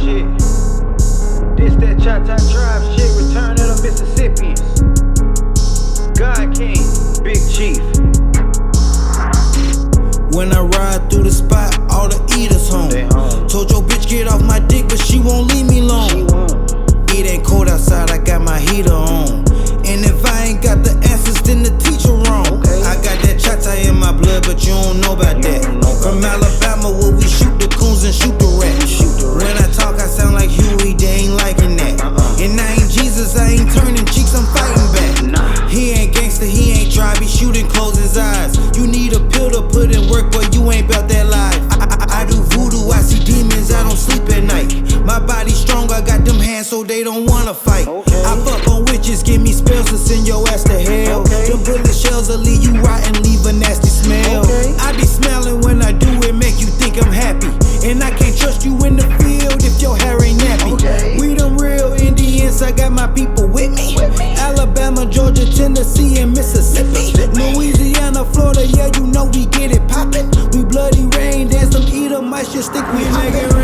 shit. This that Cha-Cha Tribe shit. Return of the Mississippians. GodKing, Big Chief. When I ride through the spot, all the eaters home. Told your bitch get off my dick, but she won't leave me alone. It ain't cold outside, I got my heater on. And if I ain't got the answers, then the teacher wrong. I got that Cha-Cha in my blood, but you don't know about that. From Alabama, where we shoot the coons and shoot the rats. When I talk, I sound like Huey, they ain't liking that. And I ain't Jesus, I ain't turning cheeks, I'm fighting back. He ain't gangster, he ain't tribe, he shooting, close his eyes. You need a pill to put in work, but you ain't about that life. I do voodoo, I see demons, I don't sleep at night. My body strong, I got them hands so they don't wanna fight. I fuck on witches, give me spells to send your ass to hell. Them bullet shells will leave you rotten, leave a nasty smell. I be smelling when I do it, make you think I'm happy. And I can't trust you in the field if your hair ain't nappy. We them real Indians, I got my people with me. Alabama, Georgia, Tennessee, and Mississippi. Louisiana, Florida, yeah, you know we get it poppin'. We bloody rain, dance them, eat them, might just think we nigga.